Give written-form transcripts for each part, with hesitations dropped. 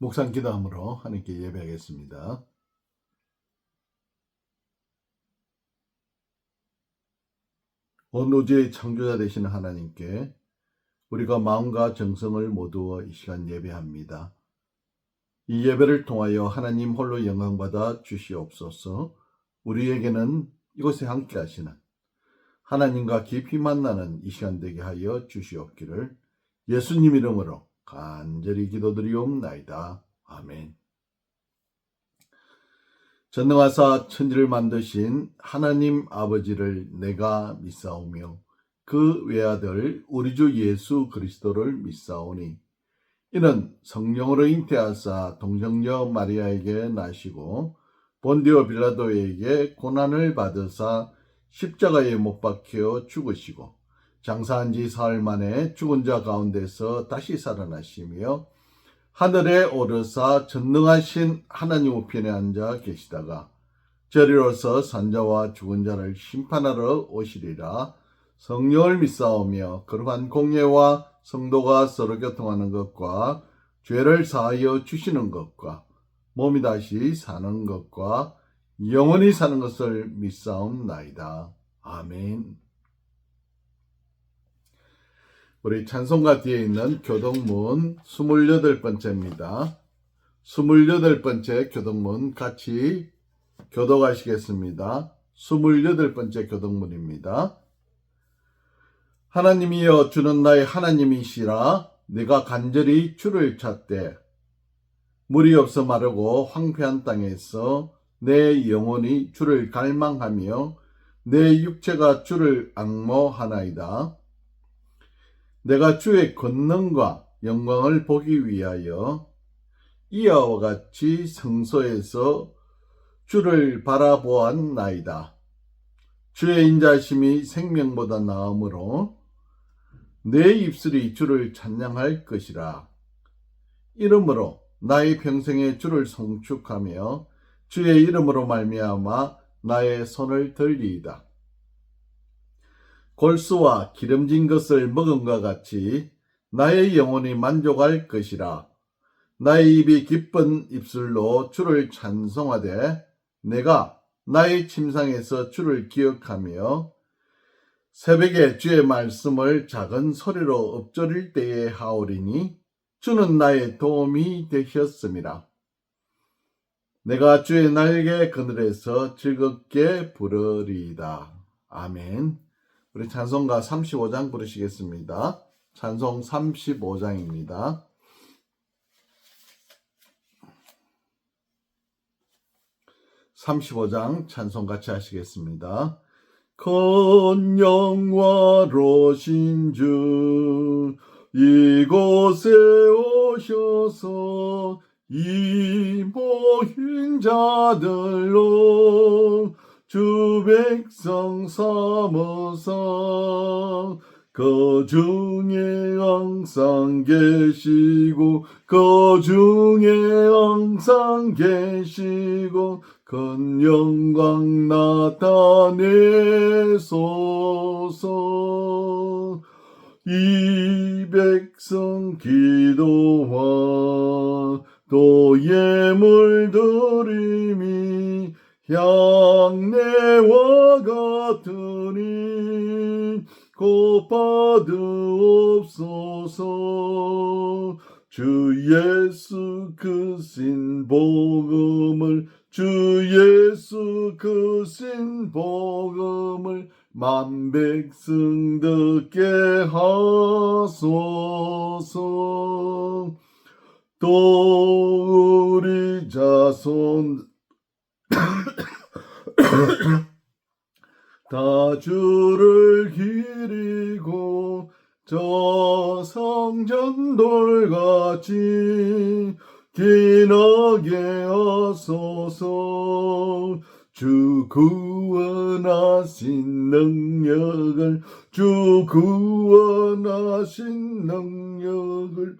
묵상 기도함으로 하나님께 예배하겠습니다. 온 우주의 창조자 되시는 하나님께 우리가 마음과 정성을 모두어 이 시간 예배합니다. 이 예배를 통하여 하나님 홀로 영광받아 주시옵소서. 우리에게는 이곳에 함께 하시는 하나님과 깊이 만나는 이 시간 되게 하여 주시옵기를 예수님 이름으로 간절히 기도드리옵나이다. 아멘. 전능하사 천지를 만드신 하나님 아버지를 내가 믿사오며 그 외아들 우리 주 예수 그리스도를 믿사오니 이는 성령으로 잉태하사 동정녀 마리아에게 나시고 본디오 빌라도에게 고난을 받으사 십자가에 못 박혀 죽으시고 장사한 지 사흘 만에 죽은 자 가운데서 다시 살아나시며 하늘에 오르사 전능하신 하나님 우편에 앉아 계시다가 저리로서 산자와 죽은 자를 심판하러 오시리라. 성령을 믿사오며 거룩한 공예와 성도가 서로 교통하는 것과 죄를 사하여 주시는 것과 몸이 다시 사는 것과 영원히 사는 것을 믿사옵나이다. 아멘. 우리 찬송가 뒤에 있는 교동문 28번째입니다. 28번째 교동문 같이 교독하시겠습니다. 28번째 교동문입니다. 하나님이여 주는 나의 하나님이시라. 내가 간절히 주를 찾되 물이 없어 마르고 황폐한 땅에서 내 영혼이 주를 갈망하며 내 육체가 주를 앙모하나이다. 내가 주의 권능과 영광을 보기 위하여 이와 같이 성소에서 주를 바라보았나이다. 주의 인자심이 생명보다 나으므로 내 입술이 주를 찬양할 것이라. 이러므로 나의 평생에 주를 송축하며 주의 이름으로 말미암아 나의 손을 들리이다. 골수와 기름진 것을 먹음과 같이 나의 영혼이 만족할 것이라. 나의 입이 기쁜 입술로 주를 찬송하되 내가 나의 침상에서 주를 기억하며 새벽에 주의 말씀을 작은 소리로 읊조릴 때에 하오리니 주는 나의 도움이 되셨음이라. 내가 주의 날개 그늘에서 즐겁게 부르리이다. 아멘. 우리 찬송가 35장 부르시겠습니다. 찬송 35장입니다. (35장) 찬송 같이 하시겠습니다. 건영화로신 주 이곳에 오셔서 이 모인 자들로 주 백성 삼으사 그 중에 항상 계시고 그 중에 항상 계시고 큰 영광 나타내소서. 이 백성 기도와 또 예물 드림이 향내와 같으니 곧 받으옵소서. 주 예수 그 신 복음을 주 예수 그 신 복음을 만 백성 듣게 하소서. 또 우리 자손 다 주를 기리고 저 성전돌같이 기나게 하소서. 주 구원하신 능력을 주 구원하신 능력을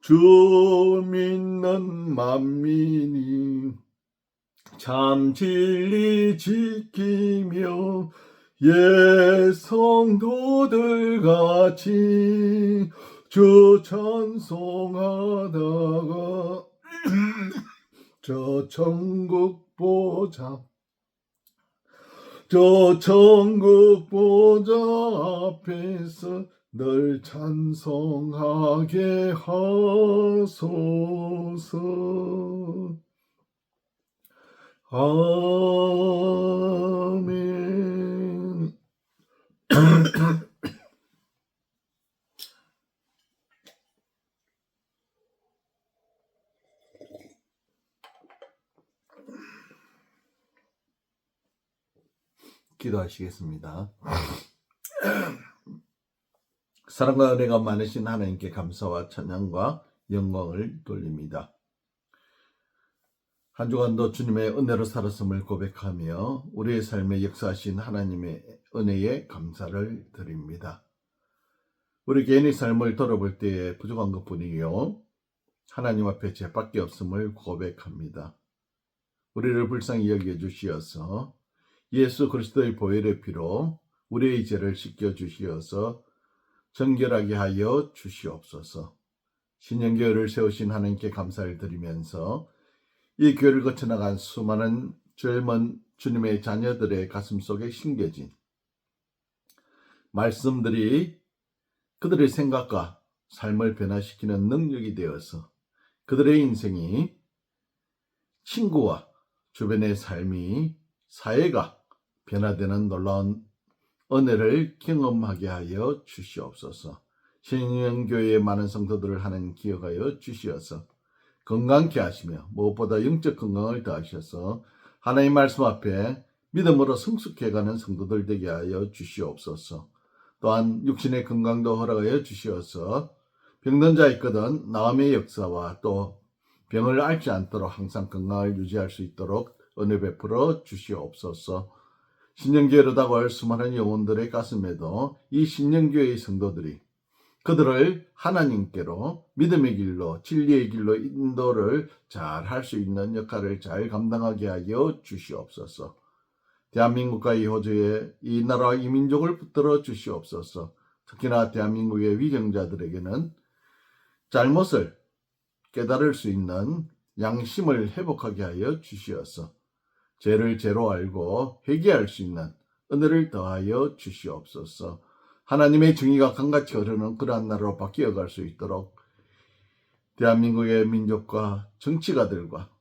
주 믿는 만민이 참 진리 지키며 예 성도들 같이 주 찬송하다가 저 천국 보자 앞에서 널 찬송하게 하소서. 아멘. 기도하시겠습니다. 사랑과 은혜가 많으신 하나님께 감사와 찬양과 영광을 돌립니다. 한 주간도 주님의 은혜로 살았음을 고백하며 우리의 삶에 역사하신 하나님의 은혜에 감사를 드립니다. 우리 개인의 삶을 돌아볼 때에 부족한 것뿐이요 하나님 앞에 죄밖에 없음을 고백합니다. 우리를 불쌍히 여겨주시어서 예수 그리스도의 보혈의 피로 우리의 죄를 씻겨주시어서 정결하게 하여 주시옵소서. 신령교회를 세우신 하나님께 감사를 드리면서 이 교회를 거쳐나간 수많은 젊은 주님의 자녀들의 가슴 속에 심겨진 말씀들이 그들의 생각과 삶을 변화시키는 능력이 되어서 그들의 인생이 친구와 주변의 삶이 사회가 변화되는 놀라운 은혜를 경험하게 하여 주시옵소서. 신령교회의 많은 성도들을 하나님 기억하여 주시어서 건강케 하시며 무엇보다 영적 건강을 더하셔서 하나님 말씀 앞에 믿음으로 성숙해가는 성도들 되게 하여 주시옵소서. 또한 육신의 건강도 허락하여 주시어서 병든 자 있거든 나음의 역사와 또 병을 앓지 않도록 항상 건강을 유지할 수 있도록 은혜 베풀어 주시옵소서. 신령교회로다고 할 수많은 영혼들의 가슴에도 이 신령교회의 성도들이 그들을 하나님께로 믿음의 길로 진리의 길로 인도를 잘 할 수 있는 역할을 잘 감당하게 하여 주시옵소서. 대한민국과 이 호주의 이 나라와 이 민족을 붙들어 주시옵소서. 특히나 대한민국의 위정자들에게는 잘못을 깨달을 수 있는 양심을 회복하게 하여 주시어서 죄를 죄로 알고 회개할 수 있는 은혜를 더하여 주시옵소서. 하나님의 정의가 강같이 흐르는 그러한 나라로 바뀌어갈 수 있도록 대한민국의 민족과 정치가들과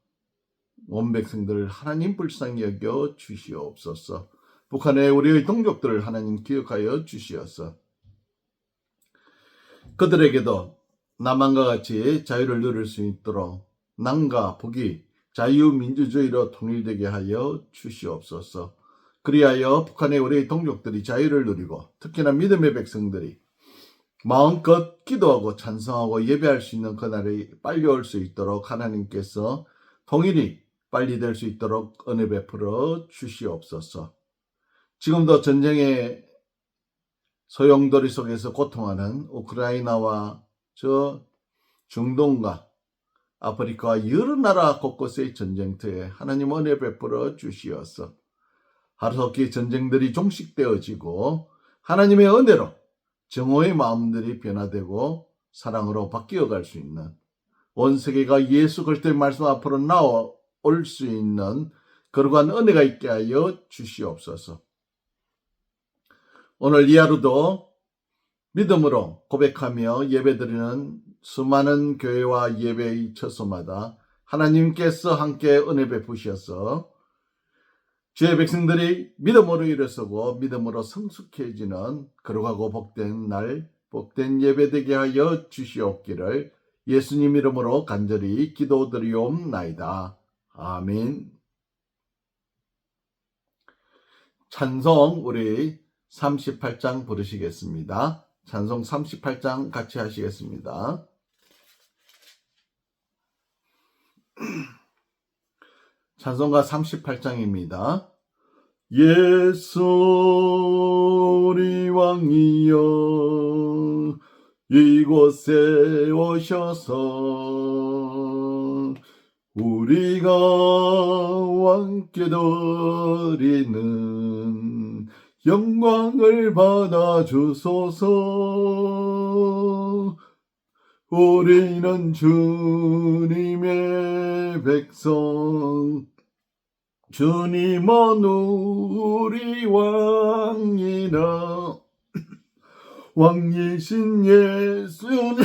온 백성들을 하나님 불쌍히 여겨 주시옵소서. 북한의 우리의 동족들을 하나님 기억하여 주시어서 그들에게도 남한과 같이 자유를 누릴 수 있도록 남과 북이 자유민주주의로 통일되게 하여 주시옵소서. 그리하여 북한의 우리의 동족들이 자유를 누리고 특히나 믿음의 백성들이 마음껏 기도하고 찬송하고 예배할 수 있는 그날이 빨리 올 수 있도록 하나님께서 통일이 빨리 될 수 있도록 은혜 베풀어 주시옵소서. 지금도 전쟁의 소용돌이 속에서 고통하는 우크라이나와 저 중동과 아프리카와 여러 나라 곳곳의 전쟁터에 하나님 은혜 베풀어 주시어서 하루속히 전쟁들이 종식되어지고 하나님의 은혜로 정오의 마음들이 변화되고 사랑으로 바뀌어갈 수 있는 온 세계가 예수 그리스도의 말씀 앞으로 나올 수 있는 그러한 은혜가 있게 하여 주시옵소서. 오늘 이 하루도 믿음으로 고백하며 예배드리는 수많은 교회와 예배의 처소마다 하나님께서 함께 은혜 베푸셔서 주의 백성들이 믿음으로 일어서고 믿음으로 성숙해지는 거룩하고 복된 날, 복된 예배되게 하여 주시옵기를 예수님 이름으로 간절히 기도드리옵나이다. 아멘. 찬송 우리 38장 부르시겠습니다. 찬송 38장 같이 하시겠습니다. 찬송가 38장입니다. 예수 우리 왕이여 이곳에 오셔서 우리가 왕께 드리는 영광을 받아 주소서. 우리는 주님의 백성, 주님은 우리 왕이라. 왕이신 예수님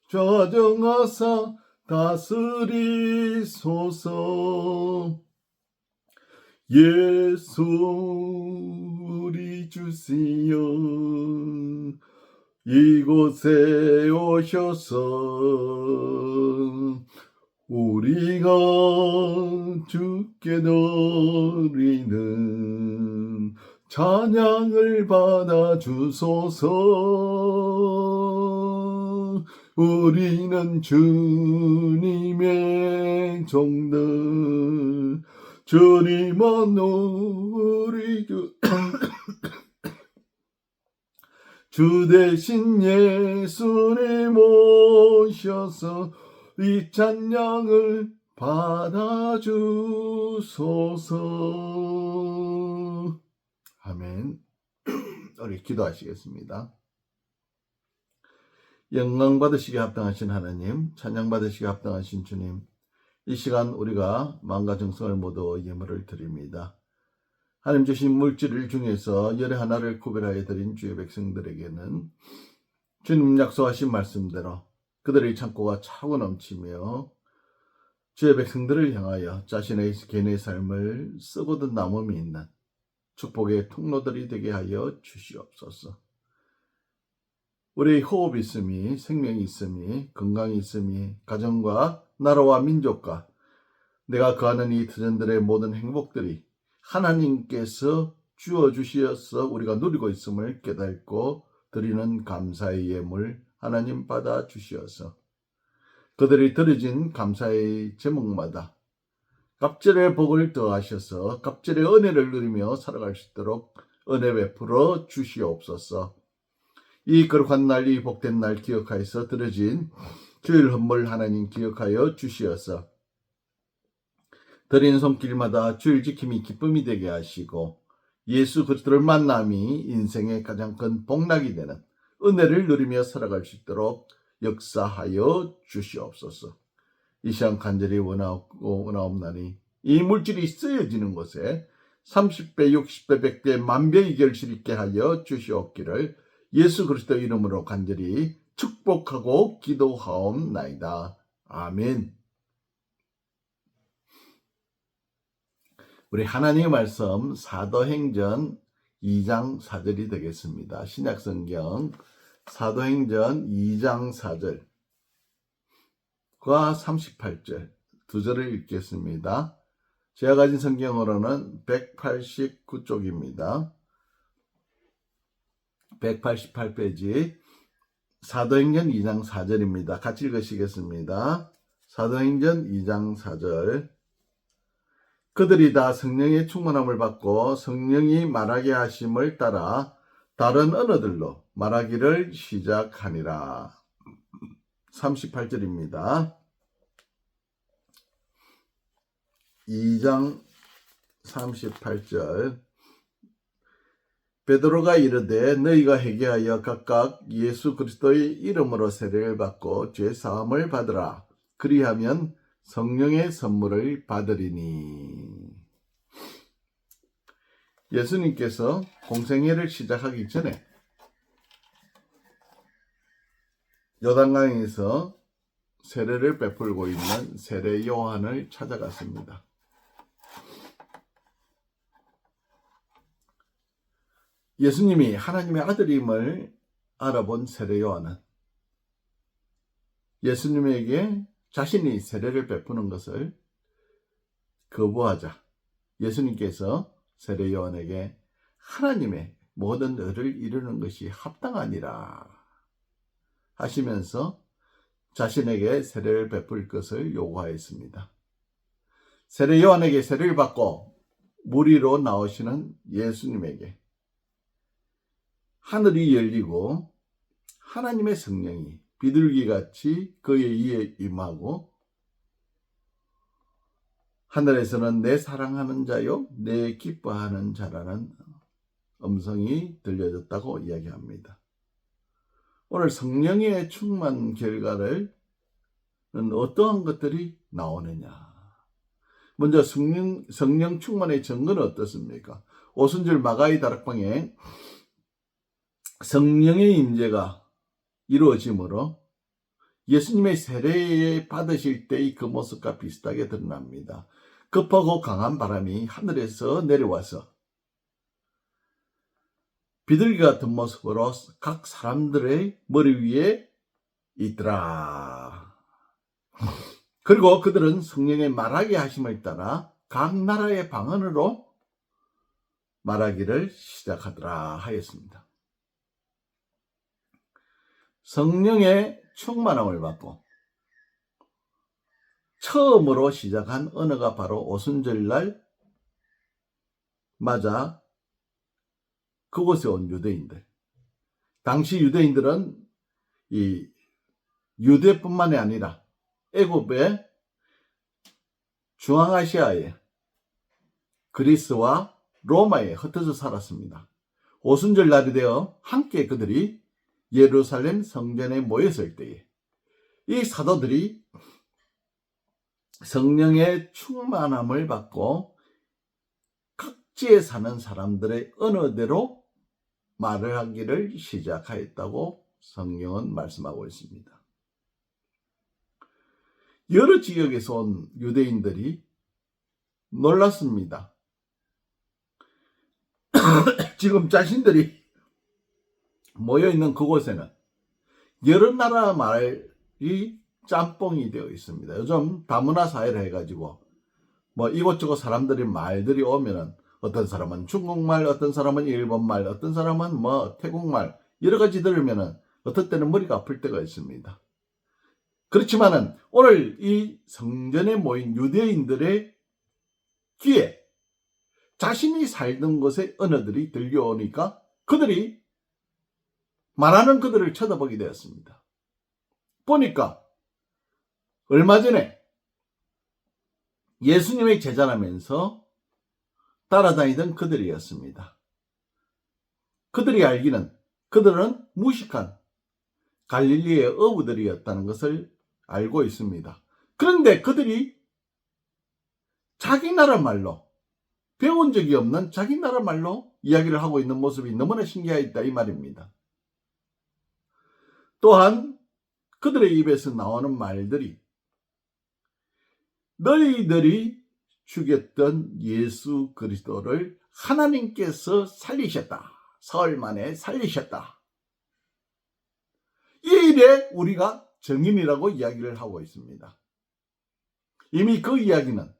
좌정하사 다스리소서. 예수 우리 주시여 이곳에 오셔서 우리가 주께 드리는 찬양을 받아 주소서. 우리는 주님의 종들, 주님은 우리 주 대신 예수님 오셔서 이 찬양을 받아 주소서. 아멘. 우리 기도하시겠습니다. 영광 받으시기에 합당하신 하나님, 찬양 받으시기에 합당하신 주님, 이 시간 우리가 마음과 정성을 모두 예물을 드립니다. 하나님 주신 물질 중에서 열의 하나를 구별하여 드린 주의 백성들에게는 주님 약속하신 말씀대로 그들의 창고가 차고 넘치며 주의 백성들을 향하여 자신의 개인의 삶을 썩어든 남음이 있는 축복의 통로들이 되게 하여 주시옵소서. 우리의 호흡이 있음이, 생명이 있음이, 건강이 있음이, 가정과 나라와 민족과 내가 거하는 이 터전들의 모든 행복들이 하나님께서 주어주시어서 우리가 누리고 있음을 깨닫고 드리는 감사의 예물 하나님 받아 주시어서 그들이 드려진 감사의 제목마다 갑절의 복을 더하셔서 갑절의 은혜를 누리며 살아갈 수 있도록 은혜 베풀어 주시옵소서. 이 거룩한 날, 이 복된 날 기억하여서 드려진 주일 헌물 하나님 기억하여 주시어서 드리는 손길마다 주일 지킴이 기쁨이 되게 하시고 예수 그리스도를 만남이 인생의 가장 큰 복락이 되는 은혜를 누리며 살아갈 수 있도록 역사하여 주시옵소서. 이 시간 간절히 원하옵나니 이 물질이 쓰여지는 곳에 30배, 60배, 100배, 만배의 결실 있게 하여 주시옵기를 예수 그리스도 이름으로 간절히 축복하고 기도하옵나이다. 아멘. 우리 하나님의 말씀 사도행전 2장 4절이 되겠습니다. 신약성경 사도행전 2장 4절과 38절 두 절을 읽겠습니다. 제가 가진 성경으로는 189쪽입니다. 188페이지 사도행전 2장 4절입니다. 같이 읽으시겠습니다. 사도행전 2장 4절 그들이 다 성령의 충만함을 받고 성령이 말하게 하심을 따라 다른 언어들로 말하기를 시작하니라. 38절입니다. 2장 38절 베드로가 이르되 너희가 회개하여 각각 예수 그리스도의 이름으로 세례를 받고 죄 사함을 받으라. 그리하면 성령의 선물을 받으리니. 예수님께서 공생애를 시작하기 전에 요단강에서 세례를 베풀고 있는 세례 요한을 찾아갔습니다. 예수님이 하나님의 아들임을 알아본 세례 요한은 예수님에게 자신이 세례를 베푸는 것을 거부하자 예수님께서 세례 요한에게 하나님의 모든 의를 이루는 것이 합당하니라 하시면서 자신에게 세례를 베풀 것을 요구하였습니다. 세례 요한에게 세례를 받고 물 위로 나오시는 예수님에게 하늘이 열리고 하나님의 성령이 비둘기같이 그의 위에 임하고 하늘에서는 내 사랑하는 자요, 내 기뻐하는 자라는 음성이 들려졌다고 이야기합니다. 오늘 성령의 충만 결과를 어떠한 것들이 나오느냐. 먼저 성령 충만의 증거는 어떻습니까? 오순절 마가의 다락방에 성령의 임재가 이루어지므로 예수님의 세례 받으실 때의 그 모습과 비슷하게 드러납니다. 급하고 강한 바람이 하늘에서 내려와서 비둘기 같은 모습으로 각 사람들의 머리 위에 있더라. 그리고 그들은 성령의 말하게 하심을 따라 각 나라의 방언으로 말하기를 시작하더라 하였습니다. 성령의 충만함을 받고 처음으로 시작한 언어가 바로 오순절날 맞아 그곳에 온 유대인들. 당시 유대인들은 이 유대뿐만이 아니라 애굽의 중앙아시아에 그리스와 로마에 흩어져 살았습니다. 오순절 날이 되어 함께 그들이 예루살렘 성전에 모였을 때에 이 사도들이 성령의 충만함을 받고 각지에 사는 사람들의 언어대로 말을 하기를 시작하였다고 성경은 말씀하고 있습니다. 여러 지역에서 온 유대인들이 놀랐습니다. 지금 자신들이 모여있는 그곳에는 여러 나라 말이 짬뽕이 되어 있습니다. 요즘 다문화 사회를 해가지고 이곳저곳 사람들이 말들이 오면은 어떤 사람은 중국말, 어떤 사람은 일본말, 어떤 사람은 태국말 여러 가지 들으면은 어떤 때는 머리가 아플 때가 있습니다. 그렇지만은 오늘 이 성전에 모인 유대인들의 귀에 자신이 살던 곳의 언어들이 들려오니까 그들이 말하는 그들을 쳐다보게 되었습니다. 보니까 얼마 전에 예수님의 제자라면서 따라다니던 그들이었습니다. 그들이 알기는 그들은 무식한 갈릴리의 어부들이었다는 것을 알고 있습니다. 그런데 그들이 자기 나라 말로 배운 적이 없는 자기 나라 말로 이야기를 하고 있는 모습이 너무나 신기하다 이 말입니다. 또한 그들의 입에서 나오는 말들이 너희들이 죽였던 예수 그리스도를 하나님께서 살리셨다. 사흘 만에 살리셨다. 이 일에 우리가 증인이라고 이야기를 하고 있습니다. 이미 그 이야기는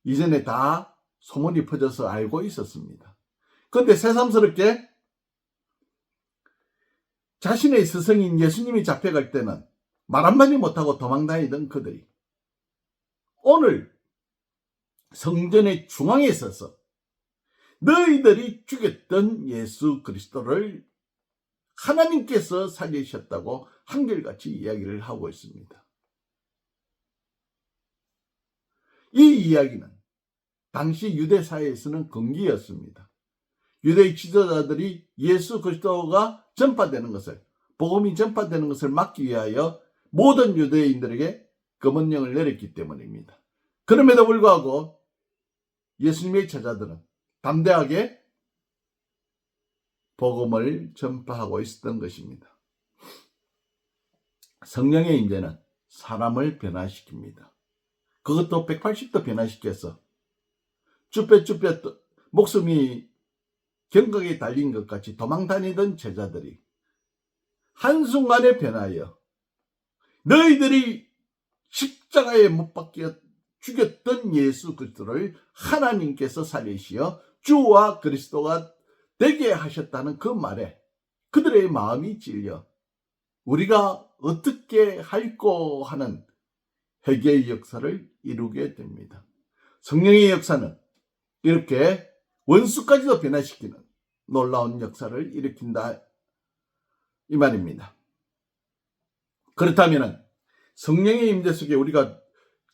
이전에 다 소문이 퍼져서 알고 있었습니다. 그런데 새삼스럽게 자신의 스승인 예수님이 잡혀갈 때는 말 한마디 못하고 도망다니던 그들이 오늘 성전의 중앙에 서서 너희들이 죽였던 예수 그리스도를 하나님께서 살리셨다고 한결같이 이야기를 하고 있습니다. 이 이야기는 당시 유대 사회에서는 금기였습니다. 유대의 지도자들이 예수 그리스도가 전파되는 것을, 복음이 전파되는 것을 막기 위하여 모든 유대인들에게 검언령을 내렸기 때문입니다. 그럼에도 불구하고 예수님의 제자들은 담대하게 복음을 전파하고 있었던 것입니다. 성령의 임재는 사람을 변화시킵니다. 그것도 180도 변화시켜서 쭈뼛쭈뼛 목숨이 경각에 달린 것 같이 도망다니던 제자들이 한순간에 변하여 너희들이 십자가에 못 박혀 죽였던 예수 그리스도를 하나님께서 살리시어 주와 그리스도가 되게 하셨다는 그 말에 그들의 마음이 찔려 우리가 어떻게 할꼬 하는 회개의 역사를 이루게 됩니다. 성령의 역사는 이렇게 원수까지도 변화시키는 놀라운 역사를 일으킨다 이 말입니다. 그렇다면 성령의 임재 속에 우리가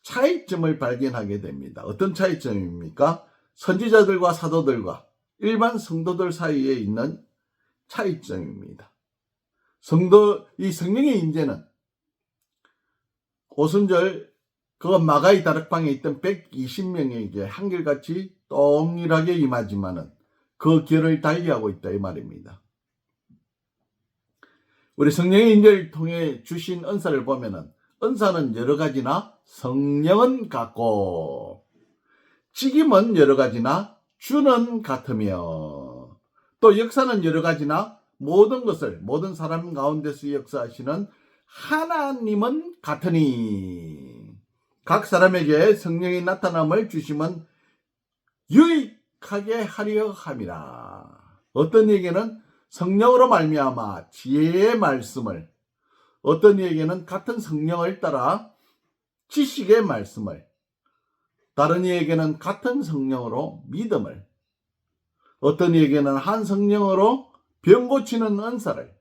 차이점을 발견하게 됩니다. 어떤 차이점입니까? 선지자들과 사도들과 일반 성도들 사이에 있는 차이점입니다. 이 성령의 임재는 오순절 그 마가의 다락방에 있던 120명에게 한결같이 동일하게 임하지만은 그 결을 달리하고 있다 이 말입니다. 우리 성령의 임재를 통해 주신 은사를 보면은 은사는 여러 가지나 성령은 같고 직임은 여러 가지나 주는 같으며 또 역사는 여러 가지나 모든 사람 가운데서 역사하시는 하나님은 같으니 각 사람에게 성령의 나타남을 주심은 유익하게 하려 함이라. 어떤 이에게는 성령으로 말미암아 지혜의 말씀을, 어떤 이에게는 같은 성령을 따라 지식의 말씀을, 다른 이에게는 같은 성령으로 믿음을, 어떤 이에게는 한 성령으로 병 고치는 은사를,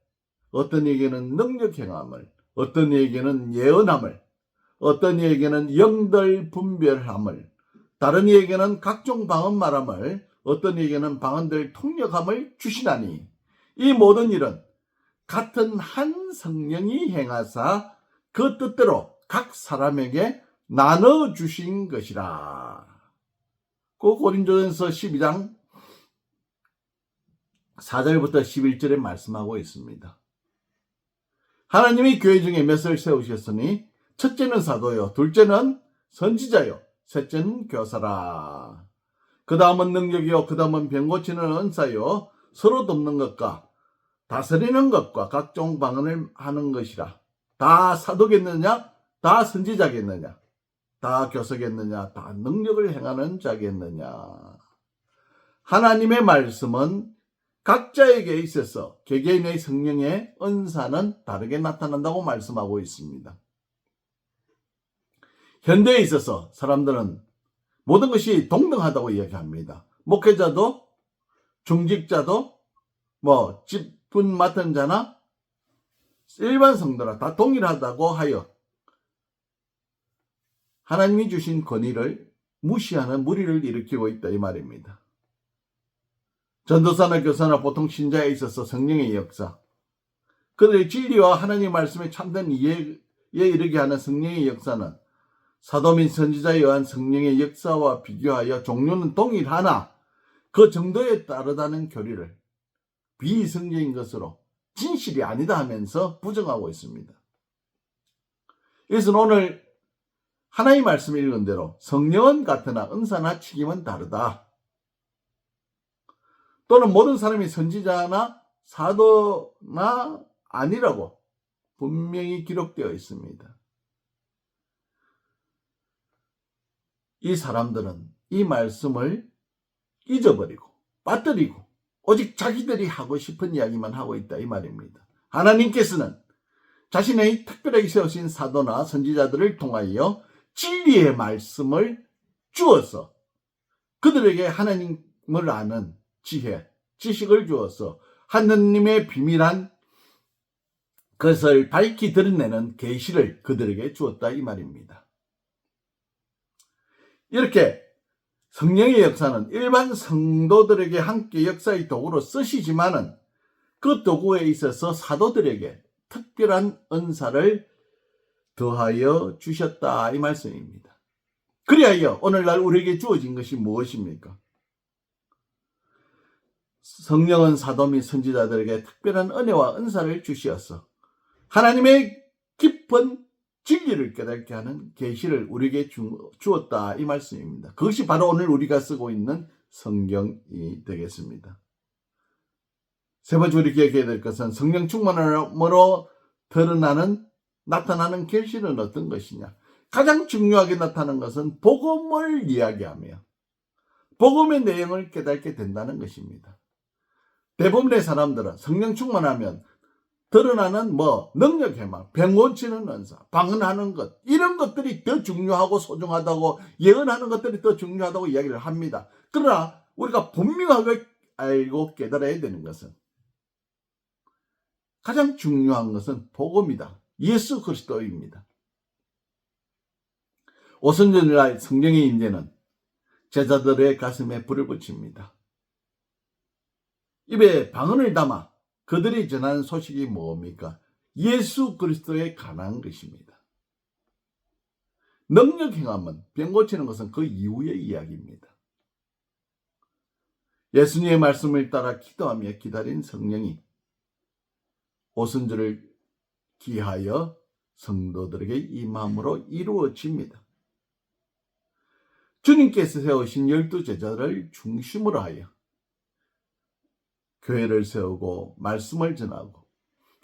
어떤 이에게는 능력 행함을, 어떤 이에게는 예언함을, 어떤 이에게는 영들 분별함을, 다른 이에게는 각종 방언 말함을, 어떤 이에게는 방언들 통역함을 주시나니 이 모든 일은 같은 한 성령이 행하사 그 뜻대로 각 사람에게 나눠 주신 것이라. 그 고린도전서 12장 4절부터 11절에 말씀하고 있습니다. 하나님이 교회 중에 몇을 세우셨으니 첫째는 사도요, 둘째는 선지자요, 셋째는 교사라. 그 다음은 능력이요, 그 다음은 병 고치는 은사요, 서로 돕는 것과 다스리는 것과 각종 방언을 하는 것이라. 다 사도겠느냐? 다 선지자겠느냐? 다 교사겠느냐? 다 능력을 행하는 자겠느냐? 하나님의 말씀은 각자에게 있어서 개개인의 성령의 은사는 다르게 나타난다고 말씀하고 있습니다. 현대에 있어서 사람들은 모든 것이 동등하다고 이야기합니다. 목회자도 중직자도 직분 맡은 자나 일반 성도나 다 동일하다고 하여 하나님이 주신 권위를 무시하는 무리를 일으키고 있다 이 말입니다. 전도사나 교사나 보통 신자에 있어서 성령의 역사, 그들의 진리와 하나님의 말씀에 참된 이해에 이르게 하는 성령의 역사는 사도 및 선지자에 의한 성령의 역사와 비교하여 종류는 동일하나 그 정도에 따르다는 교리를 비성경인 것으로 진실이 아니다 하면서 부정하고 있습니다. 이것은 오늘 하나님의 말씀을 읽은 대로 성령은 같으나 은사나 직임은 다르다. 또는 모든 사람이 선지자나 사도나 아니라고 분명히 기록되어 있습니다. 이 사람들은 이 말씀을 잊어버리고 빠뜨리고 오직 자기들이 하고 싶은 이야기만 하고 있다 이 말입니다. 하나님께서는 자신의 특별하게 세우신 사도나 선지자들을 통하여 진리의 말씀을 주어서 그들에게 하나님을 아는 지혜, 지식을 주어서 하느님의 비밀한 것을 밝히 드러내는 계시를 그들에게 주었다 이 말입니다. 이렇게 성령의 역사는 일반 성도들에게 함께 역사의 도구로 쓰시지만은 그 도구에 있어서 사도들에게 특별한 은사를 더하여 주셨다 이 말씀입니다. 그리하여 오늘날 우리에게 주어진 것이 무엇입니까? 성령은 사도 및 선지자들에게 특별한 은혜와 은사를 주시어서 하나님의 깊은 진리를 깨닫게 하는 계시를 우리에게 주었다 이 말씀입니다. 그것이 바로 오늘 우리가 쓰고 있는 성경이 되겠습니다. 세 번째 우리 기억해야 될 것은 성령 충만함으로 나타나는 계시는 어떤 것이냐. 가장 중요하게 나타나는 것은 복음을 이야기하며 복음의 내용을 깨닫게 된다는 것입니다. 대부분의 사람들은 성령 충만하면 드러나는 능력 해망, 병 고치는 은사, 방언하는 것, 이런 것들이 더 중요하고 소중하다고, 예언하는 것들이 더 중요하다고 이야기를 합니다. 그러나 우리가 분명하게 알고 깨달아야 되는 것은 가장 중요한 것은 복음이다. 예수 그리스도입니다. 오순절날 성령의 임재는 제자들의 가슴에 불을 붙입니다. 입에 방언을 담아 그들이 전하는 소식이 뭡니까? 예수 그리스도에 관한 것입니다. 능력 행함은 병 고치는 것은 그 이후의 이야기입니다. 예수님의 말씀을 따라 기도하며 기다린 성령이 오순절을 기하여 성도들에게 임함으로 이루어집니다. 주님께서 세우신 12 제자들을 중심으로 하여 교회를 세우고 말씀을 전하고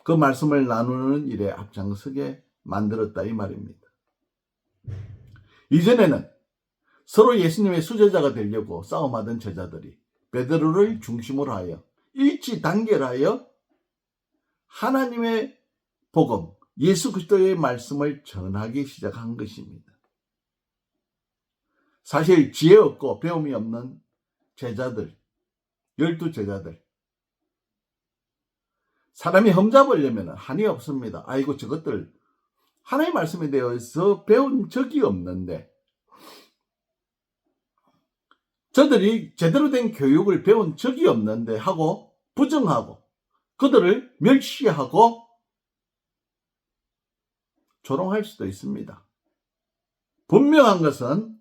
그 말씀을 나누는 일에 앞장서게 만들었다 이 말입니다. 이전에는 서로 예수님의 수제자가 되려고 싸움하던 제자들이 베드로를 중심으로 하여 일치 단결하여 하나님의 복음, 예수 그리스도의 말씀을 전하기 시작한 것입니다. 사실 지혜 없고 배움이 없는 제자들, 12 제자들, 사람이 흠잡으려면 한이 없습니다. 아이고 저것들 하나님의 말씀에 대해서 배운 적이 없는데 저들이 제대로 된 교육을 배운 적이 없는데 하고 부정하고 그들을 멸시하고 조롱할 수도 있습니다. 분명한 것은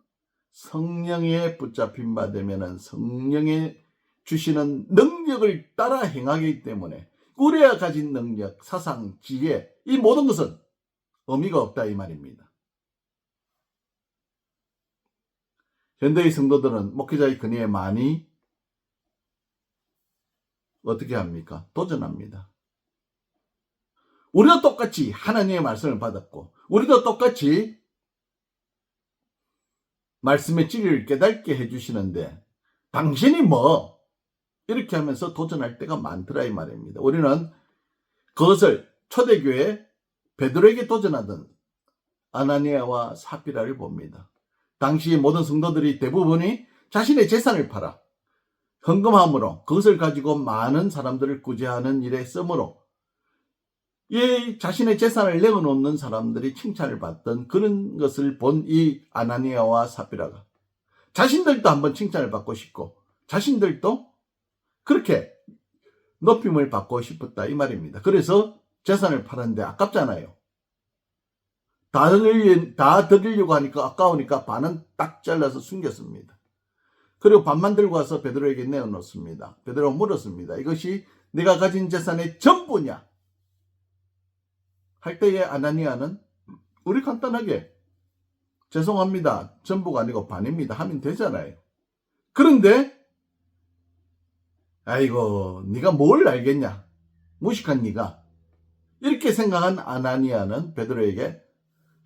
성령에 붙잡힌 바 되면 성령의 주시는 능력을 따라 행하기 때문에 우리가 가진 능력, 사상, 지혜 이 모든 것은 의미가 없다 이 말입니다. 현대의 성도들은 목회자의 근위에 많이 어떻게 합니까? 도전합니다. 우리도 똑같이 하나님의 말씀을 받았고 우리도 똑같이 말씀의 진리를 깨닫게 해주시는데 당신이 뭐 이렇게 하면서 도전할 때가 많더라 이 말입니다. 우리는 그것을 초대교회 베드로에게 도전하던 아나니아와 삽비라를 봅니다. 당시 모든 성도들이 대부분이 자신의 재산을 팔아 헌금함으로 그것을 가지고 많은 사람들을 구제하는 일에 쓰므로 이 자신의 재산을 내어놓는 사람들이 칭찬을 받던 그런 것을 본 이 아나니아와 삽비라가 자신들도 한번 칭찬을 받고 싶고 자신들도 그렇게 높임을 받고 싶었다 이 말입니다. 그래서 재산을 팔았는데 아깝잖아요. 다 드리려고 하니까 아까우니까 반은 딱 잘라서 숨겼습니다. 그리고 반만 들고 와서 베드로에게 내어놓습니다. 베드로가 물었습니다. 이것이 내가 가진 재산의 전부냐? 할 때에 아나니아는 우리 간단하게 죄송합니다. 전부가 아니고 반입니다 하면 되잖아요. 그런데 아이고 네가 뭘 알겠냐? 무식한 네가. 이렇게 생각한 아나니아는 베드로에게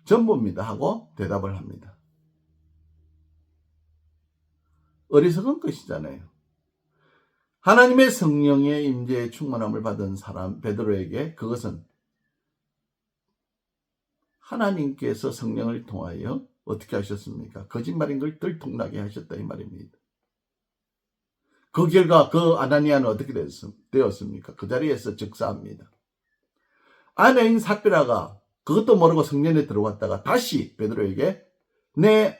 전부입니다 하고 대답을 합니다. 어리석은 것이잖아요. 하나님의 성령의 임재에 충만함을 받은 사람 베드로에게 그것은 하나님께서 성령을 통하여 어떻게 하셨습니까? 거짓말인 걸 들통나게 하셨다 이 말입니다. 그 결과 그 아나니아는 어떻게 되었습니까? 그 자리에서 즉사합니다. 아내인 삽비라가 그것도 모르고 성전에 들어왔다가 다시 베드로에게 내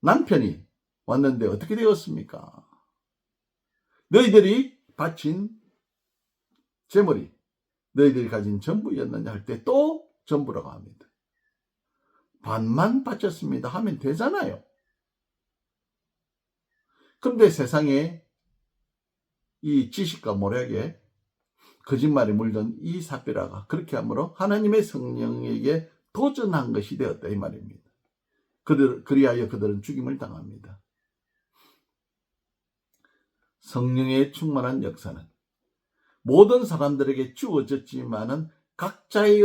남편이 왔는데 어떻게 되었습니까? 너희들이 바친 재물이 너희들이 가진 전부였느냐 할 때 또 전부라고 합니다. 반만 바쳤습니다 하면 되잖아요. 그런데 세상에 이 지식과 모략에 거짓말이 물든 이 삽비라가 그렇게 함으로 하나님의 성령에게 도전한 것이 되었다 이 말입니다. 그리하여 그들은 죽임을 당합니다. 성령의 충만한 역사는 모든 사람들에게 주어졌지만은 각자의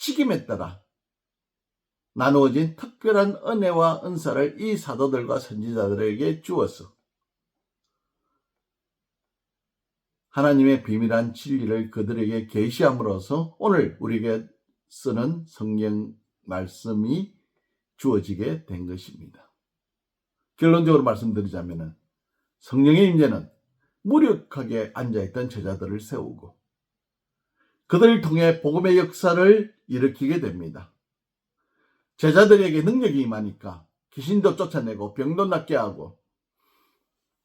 직임에 따라 나누어진 특별한 은혜와 은사를 이 사도들과 선지자들에게 주었어. 하나님의 비밀한 진리를 그들에게 계시함으로써 오늘 우리에게 쓰는 성경 말씀이 주어지게 된 것입니다. 결론적으로 말씀드리자면 성령의 임재는 무력하게 앉아있던 제자들을 세우고 그들을 통해 복음의 역사를 일으키게 됩니다. 제자들에게 능력이 임하니까 귀신도 쫓아내고 병도 낫게 하고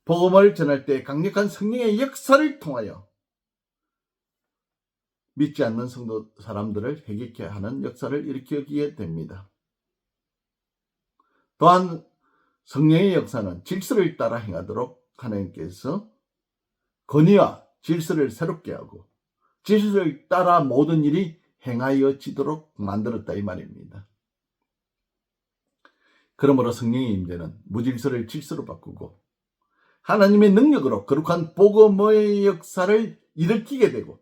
복음을 전할 때 강력한 성령의 역사를 통하여 믿지 않는 성도 사람들을 회개케 하는 역사를 일으키게 됩니다. 또한 성령의 역사는 질서를 따라 행하도록 하나님께서 권위와 질서를 새롭게 하고 질서를 따라 모든 일이 행하여지도록 만들었다 이 말입니다. 그러므로 성령의 임재는 무질서를 질서로 바꾸고 하나님의 능력으로 거룩한 복음의 역사를 일으키게 되고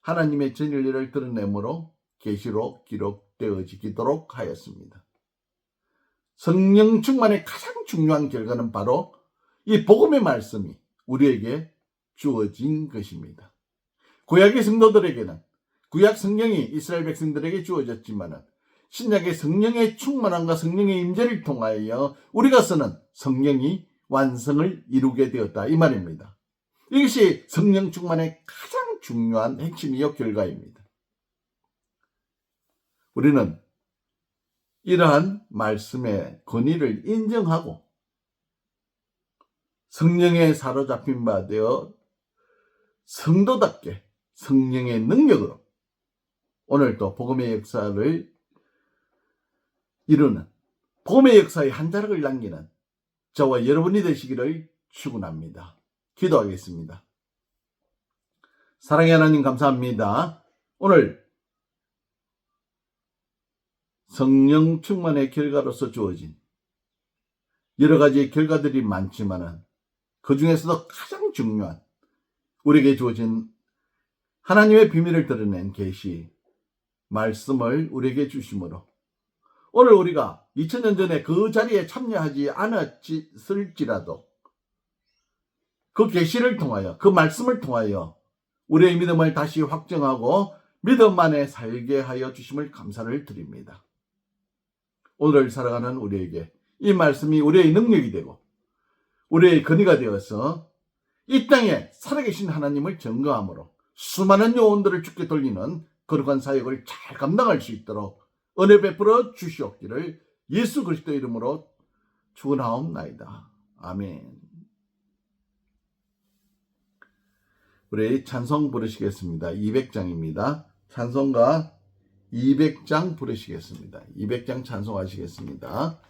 하나님의 진리를 드러내므로 계시로 기록되어지도록 하였습니다. 성령 충만의 가장 중요한 결과는 바로 이 복음의 말씀이 우리에게 주어진 것입니다. 구약의 성도들에게는 구약 성령이 이스라엘 백성들에게 주어졌지만 신약의 성령의 충만함과 성령의 임재를 통하여 우리가 쓰는 성령이 완성을 이루게 되었다 이 말입니다. 이것이 성령 충만의 가장 중요한 핵심이요 결과입니다. 우리는 이러한 말씀의 권위를 인정하고 성령에 사로잡힌 바 되어 성도답게 성령의 능력으로 오늘도 복음의 역사를 이루는 복음의 역사의 한 자락을 남기는 저와 여러분이 되시기를 축원합니다. 기도하겠습니다. 사랑의 하나님 감사합니다. 오늘 성령 충만의 결과로서 주어진 여러 가지 결과들이 많지만 그 중에서도 가장 중요한 우리에게 주어진 하나님의 비밀을 드러낸 계시 말씀을 우리에게 주심으로 오늘 우리가 2000년 전에 그 자리에 참여하지 않았을지라도 그 계시를 통하여 그 말씀을 통하여 우리의 믿음을 다시 확정하고 믿음 안에 살게 하여 주심을 감사를 드립니다. 오늘 살아가는 우리에게 이 말씀이 우리의 능력이 되고 우리의 근위가 되어서 이 땅에 살아계신 하나님을 증거함으로 수많은 영혼들을 주께 돌리는 거룩한 사역을 잘 감당할 수 있도록 은혜 베풀어 주시옵기를 예수 그리스도 이름으로 축원하옵나이다. 아멘. 우리 찬송 부르시겠습니다. 200장입니다. 찬송가 200장 부르시겠습니다. 200장 찬송하시겠습니다.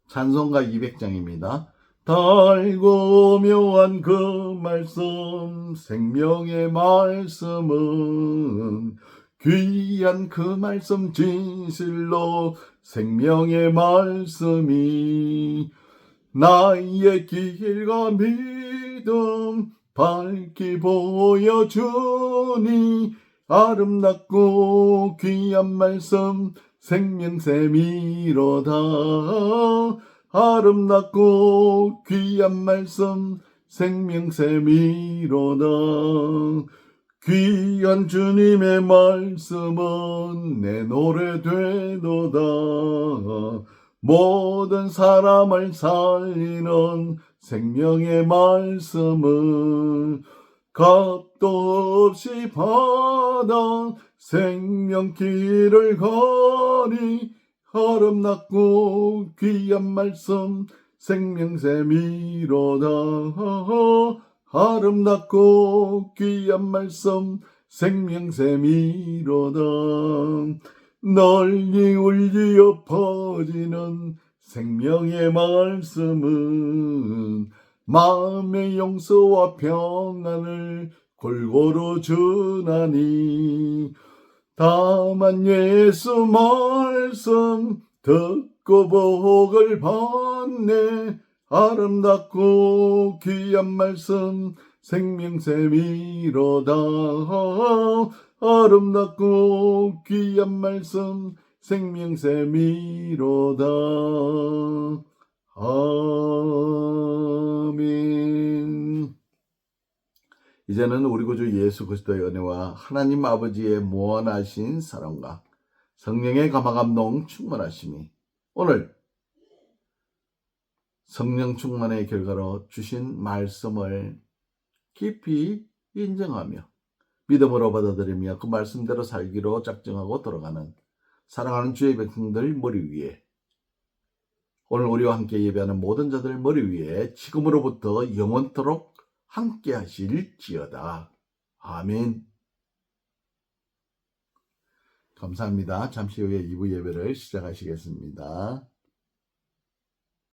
찬송가 200장입니다. 달고 묘한 그 말씀 생명의 말씀은 귀한 그 말씀 진실로 생명의 말씀이 나의 길과 믿음 밝히 보여주니 아름답고 귀한 말씀 생명샘이로다. 아름답고 귀한 말씀 생명샘이로다. 귀한 주님의 말씀은 내 노래 되도다. 모든 사람을 살리는 생명의 말씀은 값도 없이 받아 생명길을 가니 아름답고 귀한 말씀 생명샘이로다. 아름답고 귀한 말씀 생명샘이로다. 널리 울리어 퍼지는 생명의 말씀은 마음의 용서와 평안을 골고루 주나니 다만 예수 말씀 듣고 복을 받네. 아름답고 귀한 말씀 생명샘이로다. 아름답고 귀한 말씀 생명샘이로다. 아멘. 이제는 우리 구주 예수 그리스도의 은혜와 하나님 아버지의 무한하신 사랑과 성령의 감화감동 충만하심이 오늘 성령 충만의 결과로 주신 말씀을 깊이 인정하며 믿음으로 받아들이며 그 말씀대로 살기로 작정하고 돌아가는 사랑하는 주의 백성들 머리 위에, 오늘 우리와 함께 예배하는 모든 자들 머리 위에 지금으로부터 영원토록 함께 하실지어다. 아멘. 감사합니다. 잠시 후에 2부 예배를 시작하시겠습니다.